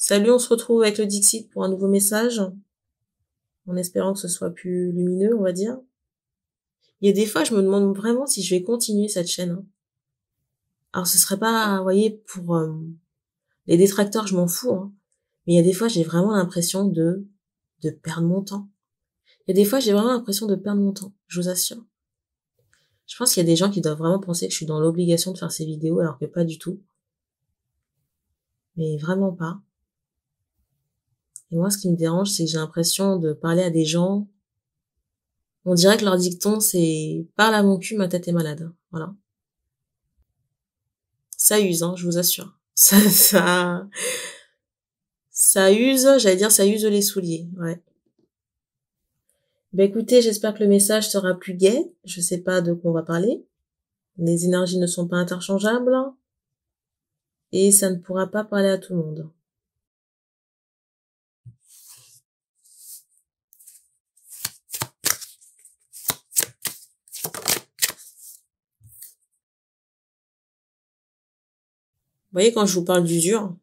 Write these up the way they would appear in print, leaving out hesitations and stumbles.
Salut, on se retrouve avec le Dixit pour un nouveau message, en espérant que ce soit plus lumineux, on va dire. Il y a des fois, je me demande vraiment si je vais continuer cette chaîne, hein. Alors, ce serait pas, vous voyez, pour les détracteurs, je m'en fous, hein. Mais il y a des fois, j'ai vraiment l'impression de perdre mon temps. Il y a des fois, j'ai vraiment l'impression de perdre mon temps, je vous assure. Je pense qu'il y a des gens qui doivent vraiment penser que je suis dans l'obligation de faire ces vidéos, alors que pas du tout. Mais vraiment pas. Et moi, ce qui me dérange, c'est que j'ai l'impression de parler à des gens. On dirait que leur dicton, c'est « parle à mon cul, ma tête est malade ». Voilà. Ça use, hein, je vous assure. Ça use, j'allais dire ça use les souliers, ouais. Ben écoutez, j'espère que le message sera plus gai. Je sais pas de quoi on va parler. Les énergies ne sont pas interchangeables. Et ça ne pourra pas parler à tout le monde. Vous voyez, quand je vous parle d'usure,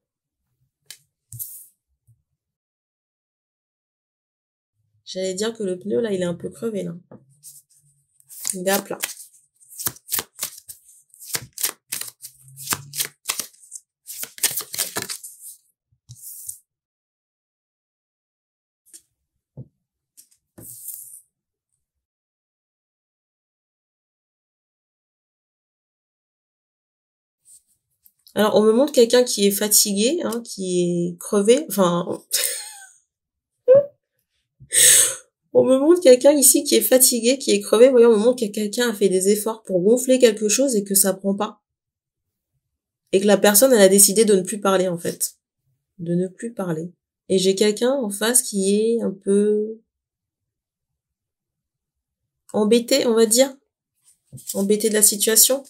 j'allais dire que le pneu, là, il est un peu crevé, là. Il est à plat. Alors, on me montre quelqu'un qui est fatigué, hein, qui est crevé, enfin... On me montre quelqu'un ici qui est fatigué, qui est crevé. Voyons, on me montre que quelqu'un a fait des efforts pour gonfler quelque chose et que ça prend pas. Et que la personne, elle a décidé de ne plus parler, en fait. De ne plus parler. Et j'ai quelqu'un en face qui est un peu embêté, on va dire. Embêté de la situation.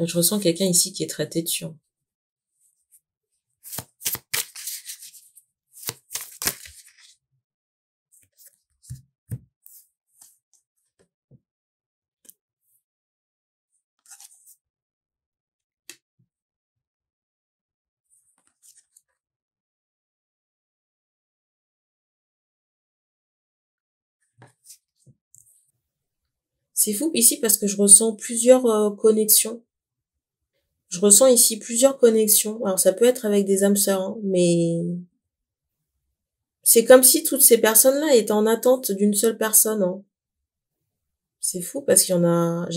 Et je ressens quelqu'un ici qui est très têtu. C'est fou ici parce que je ressens plusieurs connexions. Je ressens ici plusieurs connexions. Alors ça peut être avec des âmes sœurs, hein, mais c'est comme si toutes ces personnes-là étaient en attente d'une seule personne, hein. C'est fou parce qu'il y en a,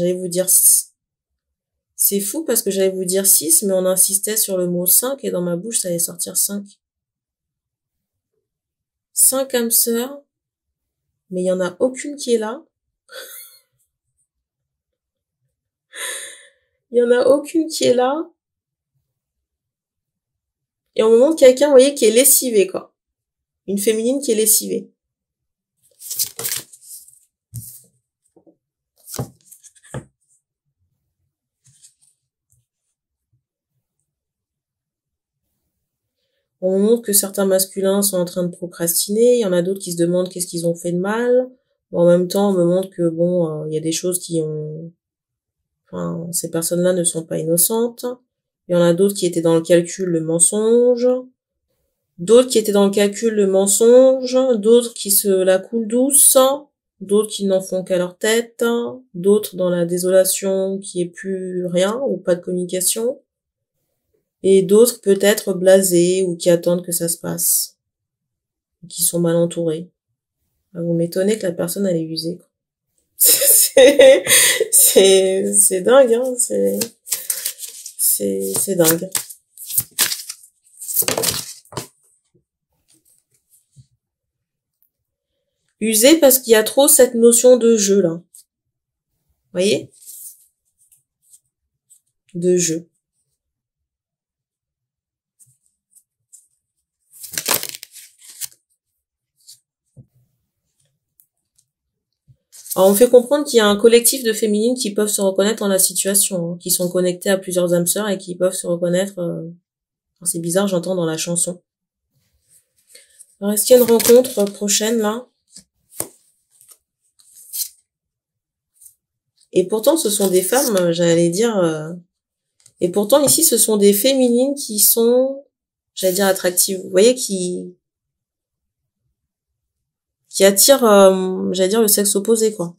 c'est fou parce que j'allais vous dire 6, mais on insistait sur le mot 5 et dans ma bouche ça allait sortir 5. 5 âmes sœurs, mais il y en a aucune qui est là. Il y en a aucune qui est là. Et on me montre quelqu'un, vous voyez, qui est lessivé, quoi. Une féminine qui est lessivée. On montre que certains masculins sont en train de procrastiner, il y en a d'autres qui se demandent qu'est-ce qu'ils ont fait de mal. En même temps, on me montre que bon, il y a des choses qui ont... Enfin, ces personnes-là ne sont pas innocentes. Il y en a d'autres qui étaient dans le calcul, le mensonge. D'autres qui étaient dans le calcul, le mensonge. D'autres qui se la coulent douce. D'autres qui n'en font qu'à leur tête. D'autres dans la désolation qui est plus rien ou pas de communication. Et d'autres peut-être blasés ou qui attendent que ça se passe. Qui sont mal entourés. Vous m'étonnez que la personne elle est usée. C'est dingue, hein, c'est dingue. Usé parce qu'il y a trop cette notion de jeu là. Vous voyez? De jeu. Alors on me fait comprendre qu'il y a un collectif de féminines qui peuvent se reconnaître dans la situation, hein, qui sont connectées à plusieurs âmes sœurs et qui peuvent se reconnaître. C'est bizarre, j'entends dans la chanson. Alors est-ce qu'il y a une rencontre prochaine là? Et pourtant, ce sont des femmes, j'allais dire, et pourtant ici, ce sont des féminines qui sont, j'allais dire, attractives. Vous voyez, qui attirent, j'allais dire, le sexe opposé, quoi.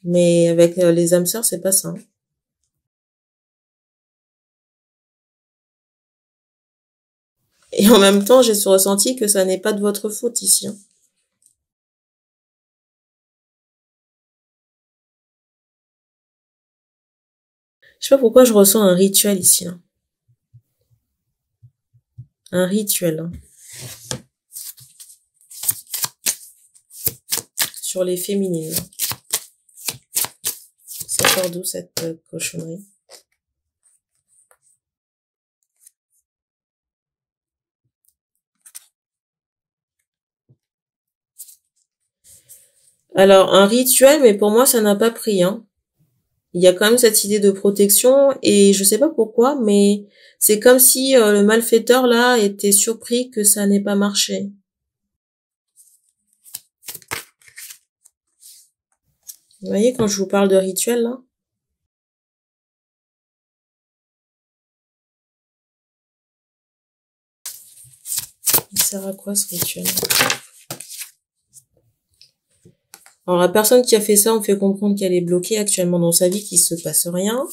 Mais avec les âmes sœurs, c'est pas ça, hein. Et en même temps, j'ai ce ressenti que ça n'est pas de votre faute ici, hein. Je sais pas pourquoi je ressens un rituel ici, hein. Un rituel, hein. Sur les féminines. Ça sort d'où cette cochonnerie? Alors, un rituel, mais pour moi, ça n'a pas pris, hein. Il y a quand même cette idée de protection et je sais pas pourquoi, mais c'est comme si le malfaiteur là était surpris que ça n'ait pas marché. Vous voyez quand je vous parle de rituel là? Il sert à quoi ce rituel? Alors la personne qui a fait ça, on fait comprendre qu'elle est bloquée actuellement dans sa vie, qu'il se passe rien.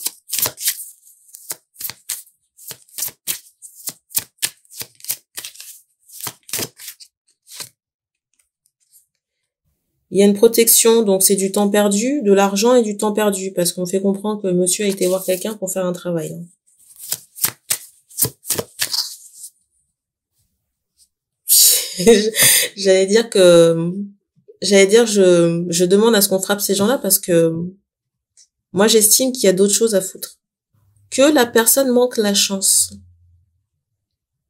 Il y a une protection, donc c'est du temps perdu, de l'argent et du temps perdu, parce qu'on fait comprendre que monsieur a été voir quelqu'un pour faire un travail, hein. J'allais dire que, je demande à ce qu'on frappe ces gens-là parce que moi, j'estime qu'il y a d'autres choses à foutre. Que la personne manque la chance.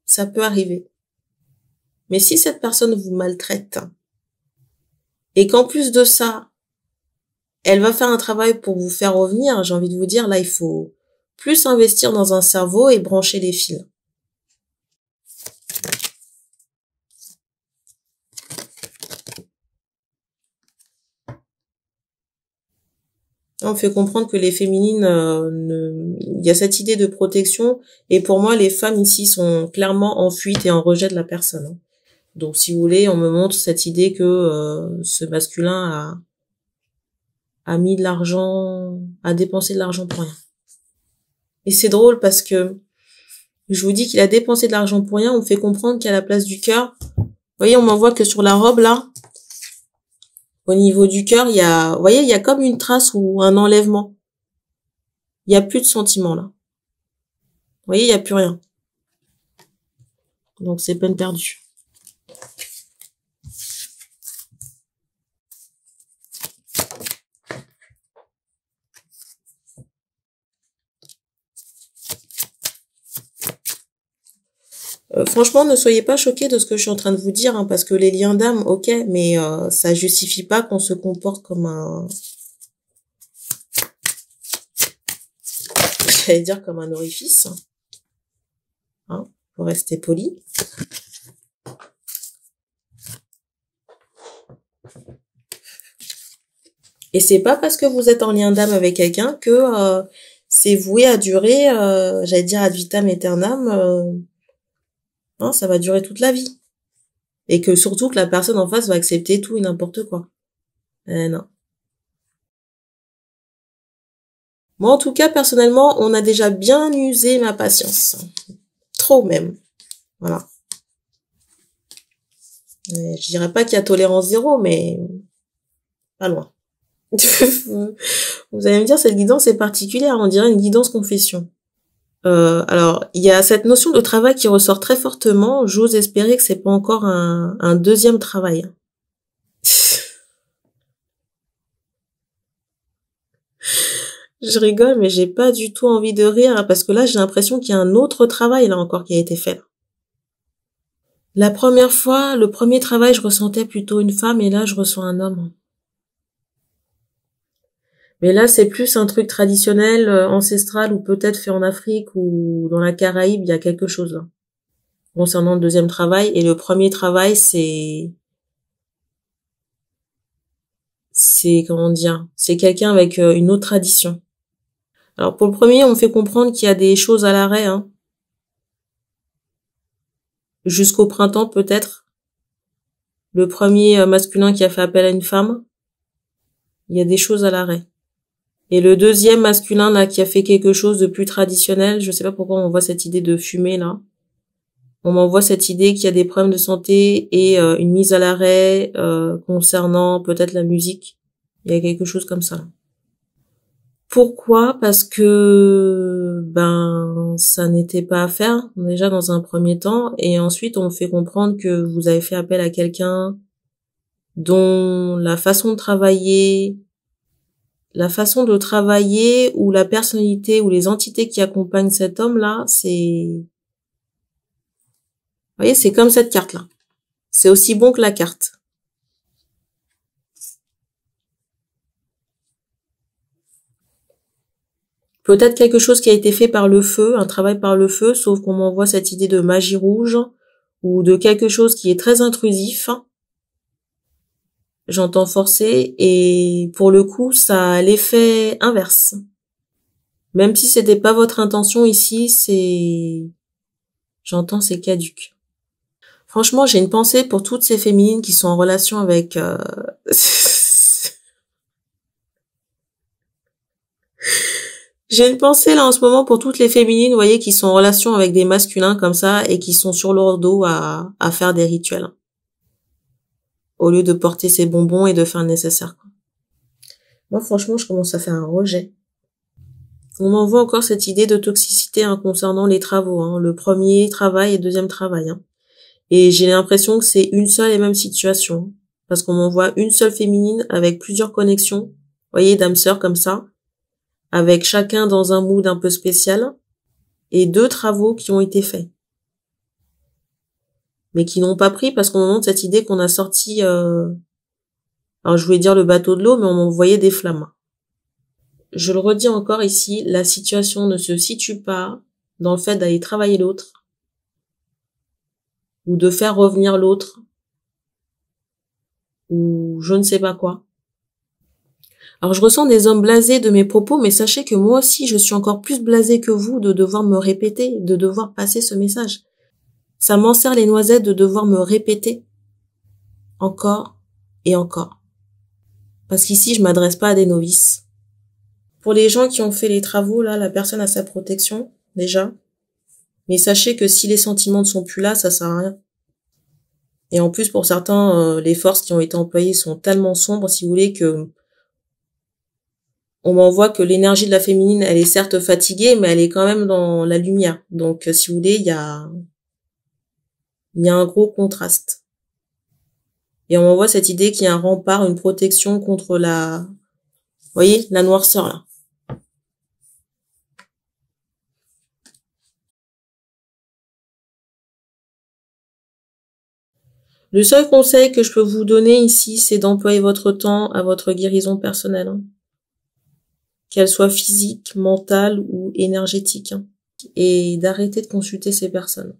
Ça peut arriver. Mais si cette personne vous maltraite, et qu'en plus de ça, elle va faire un travail pour vous faire revenir, j'ai envie de vous dire, là, il faut plus investir dans un cerveau et brancher les fils. On fait comprendre que les féminines, il y a cette idée de protection, et pour moi, les femmes ici sont clairement en fuite et en rejet de la personne, hein. Donc, si vous voulez, on me montre cette idée que ce masculin a mis de l'argent, a dépensé de l'argent pour rien. Et c'est drôle parce que je vous dis qu'il a dépensé de l'argent pour rien, on me fait comprendre qu'à la place du cœur, vous voyez, on m'envoie que sur la robe, là, au niveau du cœur, il y a, vous voyez, il y a comme une trace ou un enlèvement. Il n'y a plus de sentiment, là. Vous voyez, il n'y a plus rien. Donc, c'est peine perdue. Franchement, ne soyez pas choqués de ce que je suis en train de vous dire, hein, parce que les liens d'âme, ok, mais ça justifie pas qu'on se comporte comme un... J'allais dire comme un orifice. Hein, faut rester poli. Et c'est pas parce que vous êtes en lien d'âme avec quelqu'un que c'est voué à durer, j'allais dire ad vitam aeternam, hein, ça va durer toute la vie. Et que surtout que la personne en face va accepter tout et n'importe quoi. Non. Moi, en tout cas, personnellement, on a déjà bien usé ma patience. Trop même. Voilà. Je dirais pas qu'il y a tolérance zéro, mais pas loin. Vous allez me dire, cette guidance est particulière, on dirait une guidance confession. Alors, il y a cette notion de travail qui ressort très fortement. J'ose espérer que c'est pas encore un deuxième travail. Je rigole, mais j'ai pas du tout envie de rire, parce que là, j'ai l'impression qu'il y a un autre travail, là, encore, qui a été fait. La première fois, le premier travail, je ressentais plutôt une femme, et là, je ressens un homme. Mais là, c'est plus un truc traditionnel, ancestral, ou peut-être fait en Afrique, ou dans la Caraïbe, il y a quelque chose, là. Concernant le deuxième travail, et le premier travail, c'est c'est, comment dire, c'est quelqu'un avec une autre tradition. Alors pour le premier, on me fait comprendre qu'il y a des choses à l'arrêt, hein. Jusqu'au printemps peut-être. Le premier masculin qui a fait appel à une femme, il y a des choses à l'arrêt. Et le deuxième masculin là qui a fait quelque chose de plus traditionnel, je sais pas pourquoi on voit cette idée de fumer là. On m'envoie cette idée qu'il y a des problèmes de santé et une mise à l'arrêt concernant peut-être la musique. Il y a quelque chose comme ça. Pourquoi? Parce que ça n'était pas à faire déjà dans un premier temps, et ensuite on me fait comprendre que vous avez fait appel à quelqu'un dont la façon de travailler ou la personnalité ou les entités qui accompagnent cet homme-là, vous voyez, c'est comme cette carte-là. C'est aussi bon que la carte. Peut-être quelque chose qui a été fait par le feu, un travail par le feu, sauf qu'on m'envoie cette idée de magie rouge ou de quelque chose qui est très intrusif. J'entends forcer, et pour le coup, ça a l'effet inverse. Même si c'était pas votre intention ici, j'entends c'est caduc. Franchement, j'ai une pensée pour toutes ces féminines qui sont en relation avec J'ai une pensée là en ce moment pour toutes les féminines, vous voyez, qui sont en relation avec des masculins comme ça et qui sont sur leur dos à faire des rituels. Au lieu de porter ses bonbons et de faire le nécessaire. Moi, franchement, je commence à faire un rejet. On m'envoie encore cette idée de toxicité concernant les travaux. Le premier travail et le deuxième travail. Et j'ai l'impression que c'est une seule et même situation. Parce qu'on m'envoie une seule féminine avec plusieurs connexions. Vous voyez, d'âmes sœurs comme ça. Avec chacun dans un mood un peu spécial. Et 2 travaux qui ont été faits. Mais qui n'ont pas pris parce qu'on me montre cette idée qu'on a sorti... Alors je voulais dire le bateau de l'eau, mais on m'envoyait des flammes. Je le redis encore ici, la situation ne se situe pas dans le fait d'aller travailler l'autre ou de faire revenir l'autre ou je ne sais pas quoi. Alors je ressens des hommes blasés de mes propos, mais sachez que moi aussi je suis encore plus blasée que vous de devoir me répéter, de devoir passer ce message. Ça m'enserre les noisettes de devoir me répéter encore et encore. Parce qu'ici je m'adresse pas à des novices. Pour les gens qui ont fait les travaux, là, la personne a sa protection, déjà. Mais sachez que si les sentiments ne sont plus là, ça sert à rien. Et en plus, pour certains, les forces qui ont été employées sont tellement sombres, si vous voulez, que on m'envoie que l'énergie de la féminine, elle est certes fatiguée, mais elle est quand même dans la lumière. Donc, si vous voulez, il y a un gros contraste. Et on m'envoie cette idée qu'il y a un rempart, une protection contre vous voyez, la noirceur, là. Le seul conseil que je peux vous donner ici, c'est d'employer votre temps à votre guérison personnelle. Qu'elle soit physique, mentale ou énergétique. Et d'arrêter de consulter ces personnes.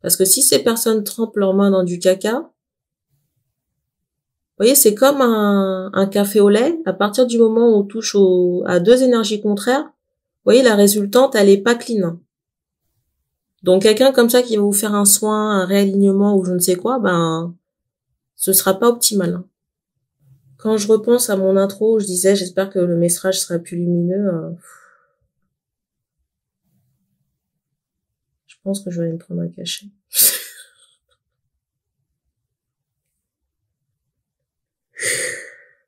Parce que si ces personnes trempent leurs mains dans du caca, vous voyez, c'est comme un café au lait. À partir du moment où on touche à 2 énergies contraires, vous voyez, la résultante, elle est pas clean. Donc quelqu'un comme ça qui va vous faire un soin, un réalignement ou je ne sais quoi, ce sera pas optimal. Quand je repense à mon intro, je disais j'espère que le message sera plus lumineux. Je pense que je vais aller me prendre un cachet.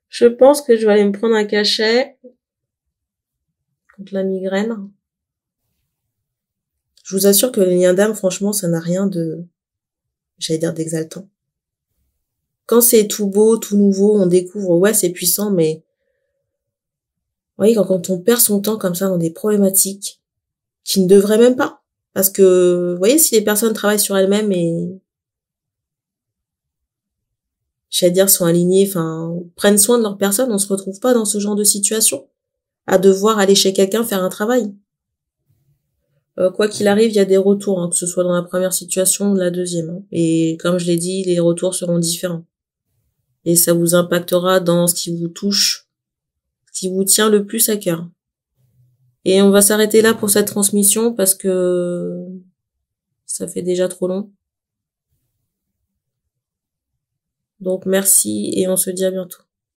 Je pense que je vais aller me prendre un cachet contre la migraine. Je vous assure que les liens d'âme, franchement, ça n'a rien j'allais dire d'exaltant. Quand c'est tout beau, tout nouveau, on découvre, ouais, c'est puissant, mais vous voyez, quand on perd son temps comme ça dans des problématiques qui ne devraient même pas. Parce que, vous voyez, si les personnes travaillent sur elles-mêmes et, j'allais dire, sont alignées, prennent soin de leur personne, on se retrouve pas dans ce genre de situation. À devoir aller chez quelqu'un faire un travail. Quoi qu'il arrive, il y a des retours, que ce soit dans la première situation ou la deuxième. Et comme je l'ai dit, les retours seront différents. et ça vous impactera dans ce qui vous touche, ce qui vous tient le plus à cœur. Et on va s'arrêter là pour cette transmission parce que ça fait déjà trop long. Donc merci et on se dit à bientôt.